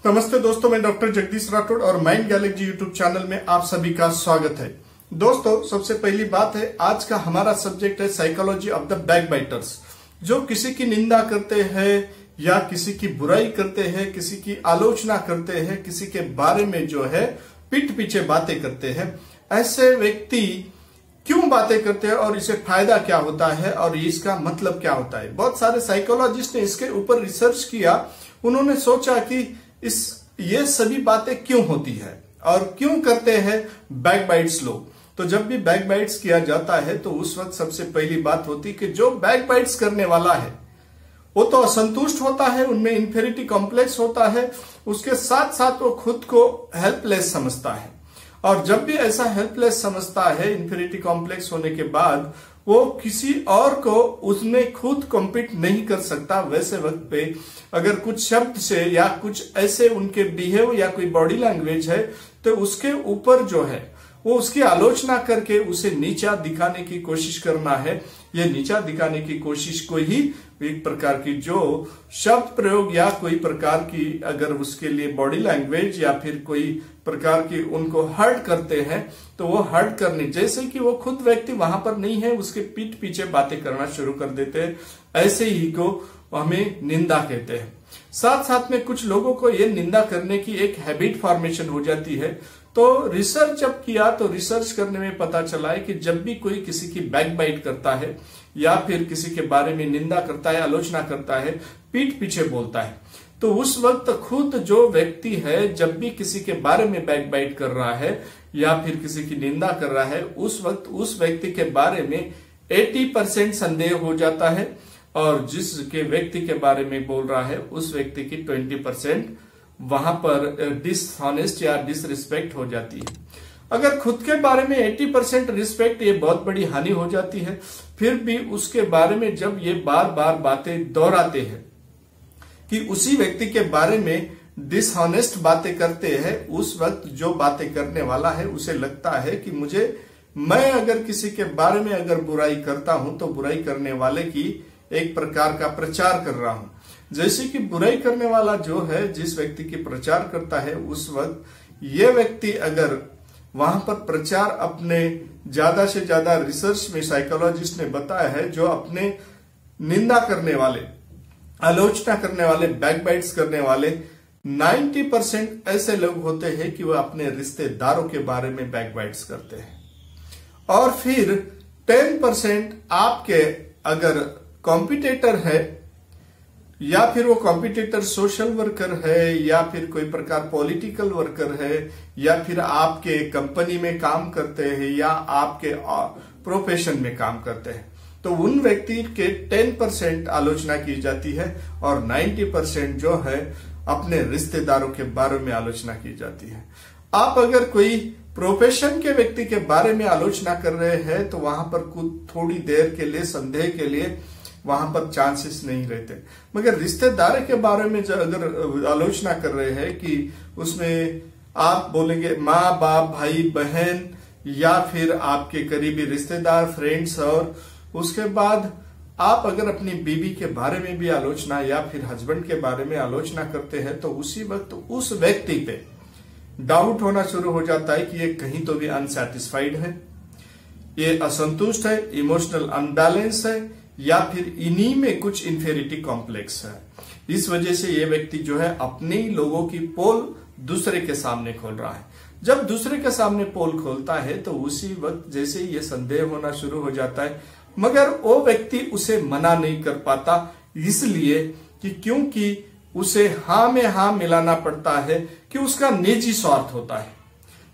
नमस्ते दोस्तों, मैं डॉक्टर जगदीश राठौड़ और माइंड गैलेक्सी यूट्यूब चैनल में आप सभी का स्वागत है। दोस्तों, सबसे पहली बात है, आज का हमारा सब्जेक्ट है साइकोलॉजी ऑफ द बैकबाइटर्स। जो किसी की निंदा करते हैं या किसी की बुराई करते हैं, किसी की आलोचना करते हैं, किसी के बारे में जो है पीठ पीछे बातें करते हैं, ऐसे व्यक्ति क्यों बातें करते हैं और इसे फायदा क्या होता है और इसका मतलब क्या होता है। बहुत सारे साइकोलॉजिस्ट ने इसके ऊपर रिसर्च किया। उन्होंने सोचा कि ये सभी बातें क्यों होती है और क्यों करते हैं बैकबाइट्स लोग। तो जब भी बैकबाइट्स किया जाता है तो उस वक्त सबसे पहली बात होती है कि जो बैकबाइट्स करने वाला है वो तो असंतुष्ट होता है, उनमें इंफीरियरिटी कॉम्प्लेक्स होता है, उसके साथ साथ वो खुद को हेल्पलेस समझता है। और जब भी ऐसा हेल्पलेस समझता है, इंफीरियरिटी कॉम्प्लेक्स होने के बाद वो किसी और को उसमें खुद कॉम्पीट नहीं कर सकता। वैसे वक्त पे अगर कुछ शब्द से या कुछ ऐसे उनके बिहेव या कोई बॉडी लैंग्वेज है तो उसके ऊपर जो है वो उसकी आलोचना करके उसे नीचा दिखाने की कोशिश करना है। ये नीचा दिखाने की कोशिश को ही एक प्रकार की जो शब्द प्रयोग या कोई प्रकार की अगर उसके लिए बॉडी लैंग्वेज या फिर कोई प्रकार की उनको हर्ट करते हैं तो वो हर्ट करने, जैसे कि वो खुद व्यक्ति वहां पर नहीं है, उसके पीठ पीछे बातें करना शुरू कर देते हैं, ऐसे ही को हमें निंदा कहते हैं। साथ साथ में कुछ लोगों को ये निंदा करने की एक हैबिट फॉर्मेशन हो जाती है। तो रिसर्च जब किया तो रिसर्च करने में पता चला है कि जब भी कोई किसी की बैकबाइट करता है या फिर किसी के बारे में निंदा करता है, आलोचना करता है, पीठ पीछे बोलता है, तो उस वक्त खुद जो व्यक्ति है जब भी किसी के बारे में बैकबाइट कर रहा है या फिर किसी की निंदा कर रहा है, उस वक्त उस व्यक्ति के बारे में 80% संदेह हो जाता है और जिसके व्यक्ति के बारे में बोल रहा है उस व्यक्ति की 20% वहां पर डिसऑनेस्ट या डिसरिस्पेक्ट हो जाती है। अगर खुद के बारे में 80% रिस्पेक्ट, ये बहुत बड़ी हानि हो जाती है। फिर भी उसके बारे में जब ये बार बार बातें दोहराते हैं कि उसी व्यक्ति के बारे में डिसऑनेस्ट बातें करते हैं, उस वक्त जो बातें करने वाला है उसे लगता है कि मैं अगर किसी के बारे में अगर बुराई करता हूं तो बुराई करने वाले की एक प्रकार का प्रचार कर रहा हूं। जैसे कि बुराई करने वाला जो है जिस व्यक्ति की प्रचार करता है, उस वक्त ये व्यक्ति अगर वहां पर प्रचार अपने ज्यादा से ज्यादा रिसर्च में साइकोलॉजिस्ट ने बताया है, जो अपने निंदा करने वाले, आलोचना करने वाले, बैकबाइट्स करने वाले 90% ऐसे लोग होते हैं कि वह अपने रिश्तेदारों के बारे में बैकबाइट्स करते हैं। और फिर 10% आपके अगर कॉम्पिटिटर है या फिर वो कॉम्पिटिटर सोशल वर्कर है या फिर कोई प्रकार पॉलिटिकल वर्कर है या फिर आपके कंपनी में काम करते हैं या आपके प्रोफेशन में काम करते हैं, तो उन व्यक्ति के 10% आलोचना की जाती है और 90% जो है अपने रिश्तेदारों के बारे में आलोचना की जाती है। आप अगर कोई प्रोफेशन के व्यक्ति के बारे में आलोचना कर रहे हैं तो वहां पर कुछ थोड़ी देर के लिए, संदेह के लिए वहां पर चांसेस नहीं रहते। मगर रिश्तेदार के बारे में जो अगर आलोचना कर रहे हैं कि उसमें आप बोलेंगे माँ बाप, भाई बहन या फिर आपके करीबी रिश्तेदार, फ्रेंड्स, और उसके बाद आप अगर अपनी बीवी के बारे में भी आलोचना या फिर हस्बैंड के बारे में आलोचना करते हैं तो उसी वक्त उस व्यक्ति पे डाउट होना शुरू हो जाता है कि ये कहीं तो भी अनसेटिस्फाइड है, ये असंतुष्ट है, इमोशनल अनबैलेंस है या फिर इन्हीं में कुछ इंफीरियरिटी कॉम्प्लेक्स है। इस वजह से ये व्यक्ति जो है अपने लोगों की पोल दूसरे के सामने खोल रहा है। जब दूसरे के सामने पोल खोलता है तो उसी वक्त जैसे ये संदेह होना शुरू हो जाता है, मगर वो व्यक्ति उसे मना नहीं कर पाता, इसलिए कि क्योंकि उसे हाँ में हाँ मिलाना पड़ता है कि उसका निजी स्वार्थ होता है।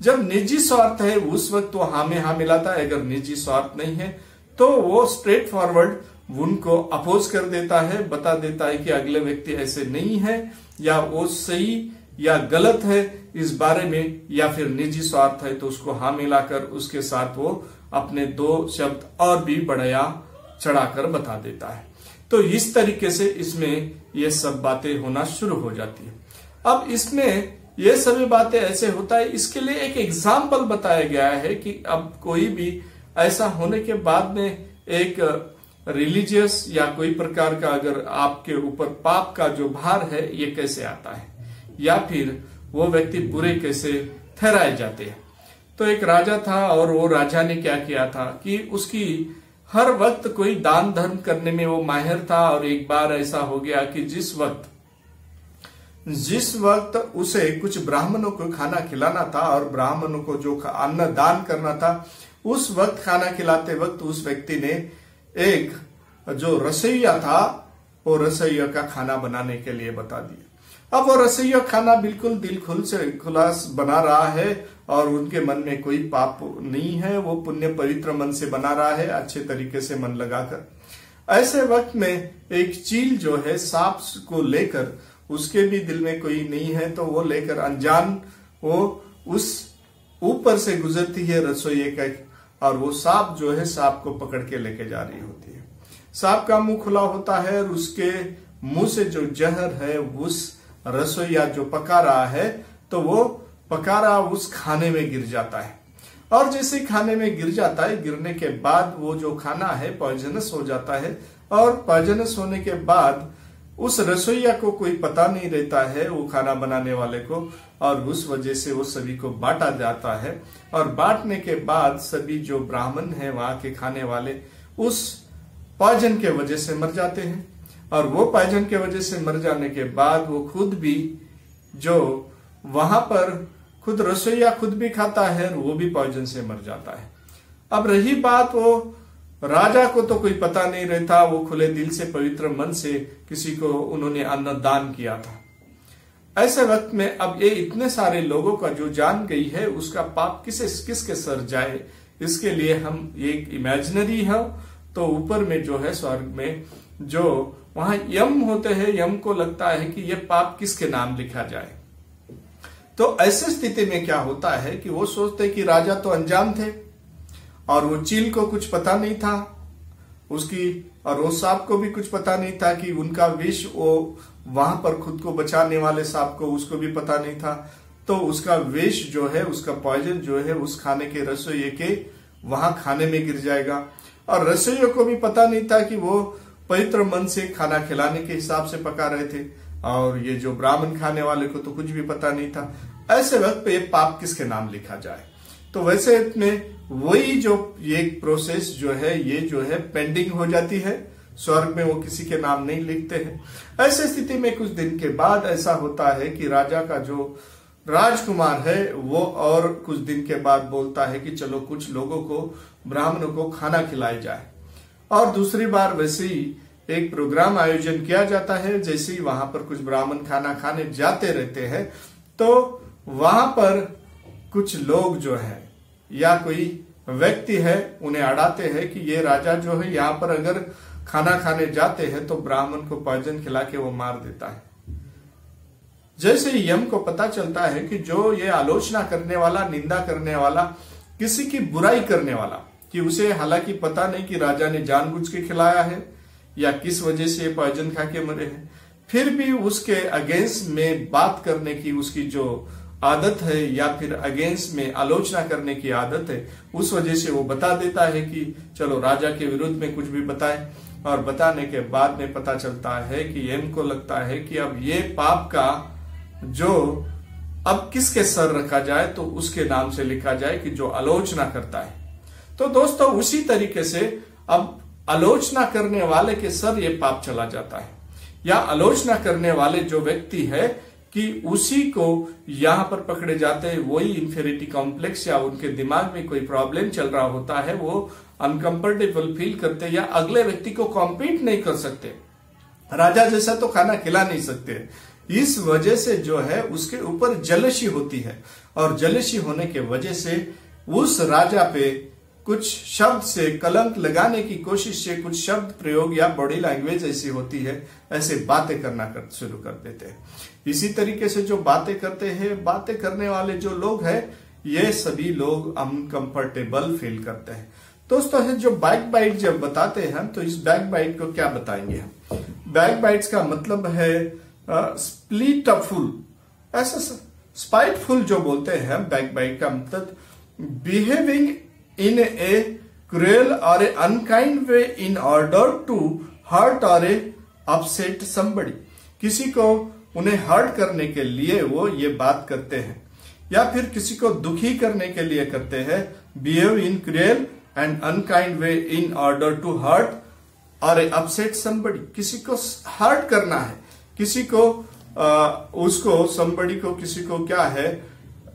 जब निजी स्वार्थ है उस वक्त वो हाँ में हाँ मिलाता है, अगर निजी स्वार्थ नहीं है तो वो स्ट्रेट फॉरवर्ड उनको अपोज कर देता है, बता देता है कि अगले व्यक्ति ऐसे नहीं है या वो सही या गलत है इस बारे में, या फिर निजी स्वार्थ है तो उसको हाँ मिलाकर उसके साथ वो अपने 2 शब्द और भी बढ़ाया चढ़ाकर बता देता है। तो इस तरीके से इसमें ये सब बातें होना शुरू हो जाती है। अब इसमें ये सभी बातें ऐसे होता है, इसके लिए एक एग्जाम्पल बताया गया है कि अब कोई भी ऐसा होने के बाद में एक रिलीजियस या कोई प्रकार का अगर आपके ऊपर पाप का जो भार है ये कैसे आता है। या फिर वो व्यक्ति बुरे कैसे ठहराए जाते हैं। तो एक राजा था और वो राजा ने क्या किया था कि उसकी हर वक्त कोई दान धर्म करने में वो माहिर था। और एक बार ऐसा हो गया कि जिस वक्त उसे कुछ ब्राह्मणों को खाना खिलाना था और ब्राह्मणों को जो अन्न दान करना था, उस वक्त खाना खिलाते वक्त उस व्यक्ति ने एक जो रसोइया था वो रसोइया का खाना बनाने के लिए बता दिया। अब वो रसोइया खाना बिल्कुल दिल खुलास बना रहा है और उनके मन में कोई पाप नहीं है, वो पुण्य पवित्र मन से बना रहा है, अच्छे तरीके से मन लगाकर। ऐसे वक्त में एक चील जो है सांप को लेकर, उसके भी दिल में कोई नहीं है तो वो लेकर अनजान वो उस ऊपर से गुजरती है रसोइये का, और वो सांप जो है सांप को पकड़ के लेके जा रही होती है। सांप का मुंह खुला होता है और उसके मुंह से जो जहर है उस रसोइया जो पका रहा है तो वो पका रहा उस खाने में गिर जाता है। और जैसे खाने में गिर जाता है, गिरने के बाद वो जो खाना है पॉइजनस हो जाता है। और पॉइजनस होने के बाद उस रसोइया को कोई पता नहीं रहता है, वो खाना बनाने वाले को, और उस वजह से वो सभी को बांटा जाता है। और बांटने के बाद सभी जो ब्राह्मण हैं वहां के खाने वाले उस पॉइजन के वजह से मर जाते हैं। और वो पॉइजन के वजह से मर जाने के बाद वो खुद भी जो वहां पर खुद रसोइया खुद भी खाता है और वो भी पॉइजन से मर जाता है। अब रही बात, वो राजा को तो कोई पता नहीं रहता, वो खुले दिल से पवित्र मन से किसी को उन्होंने अन्न दान किया था। ऐसे वक्त में अब ये इतने सारे लोगों का जो जान गई है उसका पाप किसके सर जाए, इसके लिए हम एक इमेजिनरी है तो ऊपर में जो है स्वर्ग में जो वहां यम होते हैं, यम को लगता है कि ये पाप किसके नाम लिखा जाए। तो ऐसी स्थिति में क्या होता है कि वो सोचते कि राजा तो अनजान थे और वो चील को कुछ पता नहीं था उसकी, और वो सांप को भी कुछ पता नहीं था कि उनका विष वो वहां पर खुद को बचाने वाले सांप को उसको भी पता नहीं था। तो उसका विष जो है, उसका पॉइजन जो है उस खाने के रसोइये के वहां खाने में गिर जाएगा। और रसोइये को भी पता नहीं था कि वो पवित्र मन से खाना खिलाने के हिसाब से पका रहे थे, और ये जो ब्राह्मण खाने वाले को तो कुछ भी पता नहीं था। ऐसे वक्त पे ये पाप किसके नाम लिखा जाए। तो वैसे में वही जो ये प्रोसेस जो है ये जो है पेंडिंग हो जाती है, स्वर्ग में वो किसी के नाम नहीं लिखते हैं। ऐसे स्थिति में कुछ दिन के बाद ऐसा होता है कि राजा का जो राजकुमार है वो और कुछ दिन के बाद बोलता है कि चलो कुछ लोगों को, ब्राह्मणों को खाना खिलाया जाए। और दूसरी बार वैसे ही एक प्रोग्राम आयोजन किया जाता है। जैसे ही वहां पर कुछ ब्राह्मण खाना खाने जाते रहते हैं तो वहां पर कुछ लोग जो है या कोई व्यक्ति है उन्हें अड़ाते हैं कि ये राजा जो है यहाँ पर अगर खाना खाने जाते हैं तो ब्राह्मण को पॉइजन खिला के वो मार देता है। जैसे ही यम को पता चलता है कि जो ये आलोचना करने वाला, निंदा करने वाला, किसी की बुराई करने वाला, कि उसे हालांकि पता नहीं कि राजा ने जानबूझ के खिलाया है या किस वजह से ये पॉइजन खा के मरे हैं, फिर भी उसके अगेंस्ट में बात करने की उसकी जो आदत है या फिर अगेंस्ट में आलोचना करने की आदत है, उस वजह से वो बता देता है कि चलो राजा के विरुद्ध में कुछ भी बताए। और बताने के बाद में पता चलता है कि एम को लगता है कि अब ये पाप का जो अब किसके सर रखा जाए तो उसके नाम से लिखा जाए कि जो आलोचना करता है। तो दोस्तों उसी तरीके से अब आलोचना करने वाले के सर ये पाप चला जाता है, या आलोचना करने वाले जो व्यक्ति है कि उसी को यहां पर पकड़े जाते हैं। वही इंफेरिटी कॉम्प्लेक्स या उनके दिमाग में कोई प्रॉब्लम चल रहा होता है, वो अनकंफर्टेबल फील करते या अगले व्यक्ति को कॉम्पीट नहीं कर सकते, राजा जैसा तो खाना खिला नहीं सकते। इस वजह से जो है उसके ऊपर जलसी होती है, और जलसी होने के वजह से उस राजा पे कुछ शब्द से कलंक लगाने की कोशिश से कुछ शब्द प्रयोग या बॉडी लैंग्वेज ऐसी होती है, ऐसे बातें करना शुरू कर देते हैं। इसी तरीके से जो बातें करते हैं, बातें करने वाले जो लोग हैं, ये सभी लोग अनकंफर्टेबल फील करते हैं। दोस्तों है जो बैक बाइट जब बताते हैं तो इस बैक बाइट को क्या बताएंगे हम? बैक बाइट्स का मतलब है स्प्लिटफुल, ऐसा स्पाइटफुल जो बोलते हैं। बैक बाइट का मतलब behaving in a cruel or a unkind way in order to hurt or upset somebody, किसी को उन्हें हर्ट करने के लिए वो ये बात करते हैं, या फिर किसी को दुखी करने के लिए करते हैं। Behave in cruel and unkind way in order to hurt और अपसेट समबडी। किसी को हर्ट करना है, किसी को उसको समबडी को किसी को क्या है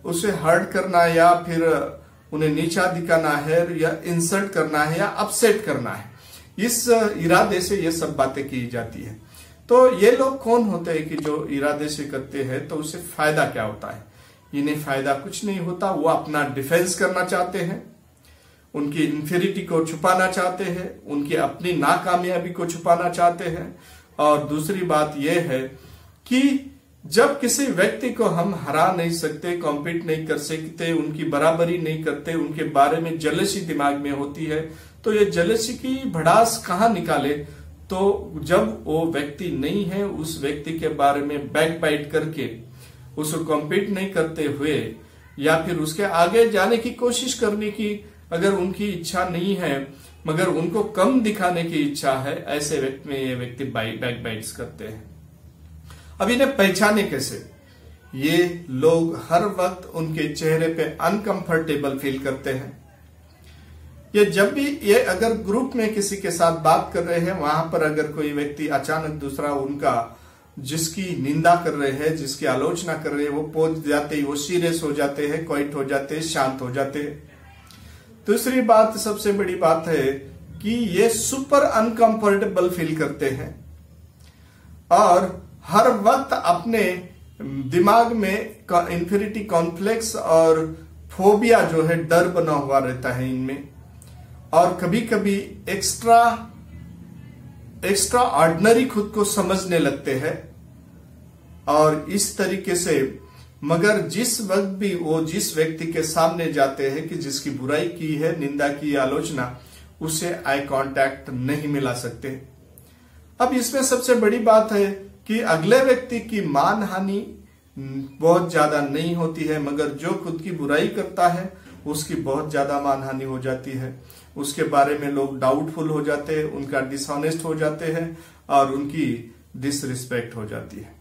उसे हर्ट करना है, या फिर उन्हें नीचा दिखाना है, या इंसल्ट करना है, या अपसेट करना है। इस इरादे से ये सब बातें की जाती है। तो ये लोग कौन होते हैं कि जो इरादे से करते हैं, तो उससे फायदा क्या होता है? इन्हें फायदा कुछ नहीं होता। वो अपना डिफेंस करना चाहते हैं, उनकी इंफीरिटी को छुपाना चाहते हैं, उनकी अपनी नाकामयाबी को छुपाना चाहते हैं। और दूसरी बात यह है कि जब किसी व्यक्ति को हम हरा नहीं सकते, कॉम्पीट नहीं कर सकते, उनकी बराबरी नहीं करते, उनके बारे में जेलसी दिमाग में होती है, तो ये जेलसी की भड़ास कहाँ निकाले? तो जब वो व्यक्ति नहीं है, उस व्यक्ति के बारे में बैक बाइट करके उसको कॉम्पीट नहीं करते हुए, या फिर उसके आगे जाने की कोशिश करने की अगर उनकी इच्छा नहीं है, मगर उनको कम दिखाने की इच्छा है, ऐसे व्यक्ति में ये व्यक्ति बैक बाइट्स करते हैं। अब इन्हें पहचाने कैसे? ये लोग हर वक्त उनके चेहरे पे अनकंफर्टेबल फील करते हैं। ये जब भी ये अगर ग्रुप में किसी के साथ बात कर रहे हैं, वहां पर अगर कोई व्यक्ति अचानक दूसरा उनका जिसकी निंदा कर रहे हैं, जिसकी आलोचना कर रहे हैं, वो पहुंच जाते ही वो सीरियस हो जाते हैं, क्वाइट हो जाते हैं, शांत हो जाते हैं। दूसरी बात, सबसे बड़ी बात है कि ये सुपर अनकंफर्टेबल फील करते हैं और हर वक्त अपने दिमाग में इंफीरिटी कॉम्प्लेक्स और फोबिया जो है, डर बना हुआ रहता है इनमें। और कभी कभी एक्स्ट्रा ऑर्डिनरी खुद को समझने लगते हैं। और इस तरीके से, मगर जिस वक्त भी वो जिस व्यक्ति के सामने जाते हैं कि जिसकी बुराई की है, निंदा की, आलोचना, उसे आई कांटेक्ट नहीं मिला सकते। अब इसमें सबसे बड़ी बात है कि अगले व्यक्ति की मान हानि बहुत ज्यादा नहीं होती है, मगर जो खुद की बुराई करता है उसकी बहुत ज्यादा मान हानि हो जाती है। उसके बारे में लोग डाउटफुल हो जाते हैं, उनका डिसऑनेस्ट हो जाते हैं और उनकी डिसरिस्पेक्ट हो जाती है।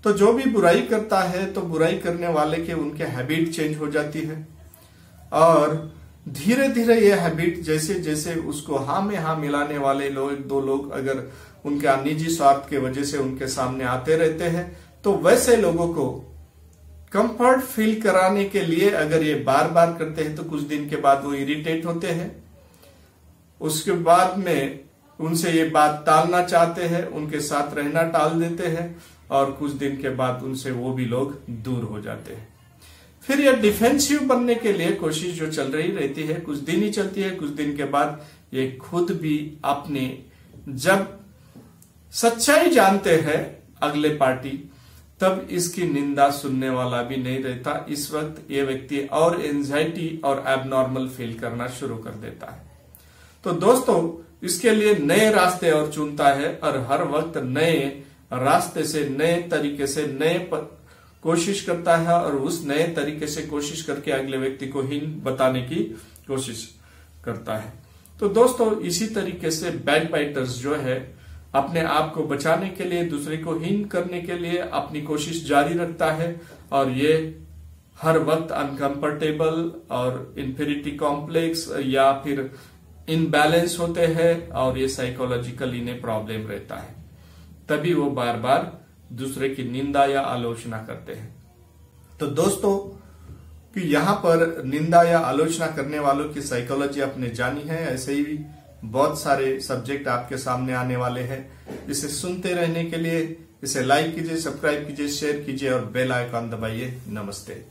तो जो भी बुराई करता है, तो बुराई करने वाले के उनके हैबिट चेंज हो जाती है और धीरे धीरे ये हैबिट जैसे जैसे उसको हाँ में हाँ मिलाने वाले लोग, दो लोग अगर उनके निजी स्वार्थ के वजह से उनके सामने आते रहते हैं, तो वैसे लोगों को कंफर्ट फील कराने के लिए अगर ये बार बार करते हैं, तो कुछ दिन के बाद वो इरिटेट होते हैं। उसके बाद में उनसे ये बात टालना चाहते हैं, उनके साथ रहना टाल देते हैं और कुछ दिन के बाद उनसे वो भी लोग दूर हो जाते हैं। फिर ये डिफेंसिव बनने के लिए कोशिश जो चल रही रहती है, कुछ दिन ही चलती है। कुछ दिन के बाद ये खुद भी अपने जब सच्चाई जानते हैं अगले पार्टी, तब इसकी निंदा सुनने वाला भी नहीं रहता। इस वक्त ये व्यक्ति और एंजाइटी और एबनॉर्मल फील करना शुरू कर देता है। तो दोस्तों, इसके लिए नए रास्ते और चुनता है और हर वक्त नए रास्ते से, नए तरीके से, कोशिश करता है और उस नए तरीके से कोशिश करके अगले व्यक्ति को हीन बताने की कोशिश करता है। तो दोस्तों, इसी तरीके से बैक बाइटर्स जो है अपने आप को बचाने के लिए, दूसरे को हीन करने के लिए अपनी कोशिश जारी रखता है और ये हर वक्त अनकंफर्टेबल और इंफीरिटी कॉम्प्लेक्स या फिर इनबैलेंस होते हैं और ये साइकोलॉजिकल इन्हें प्रॉब्लम रहता है। तभी वो बार बार दूसरे की निंदा या आलोचना करते हैं। तो दोस्तों, कि यहाँ पर निंदा या आलोचना करने वालों की साइकोलॉजी आपने जानी है। ऐसे ही बहुत सारे सब्जेक्ट आपके सामने आने वाले हैं। इसे सुनते रहने के लिए इसे लाइक कीजिए, सब्सक्राइब कीजिए, शेयर कीजिए और बेल आइकॉन दबाइए। नमस्ते।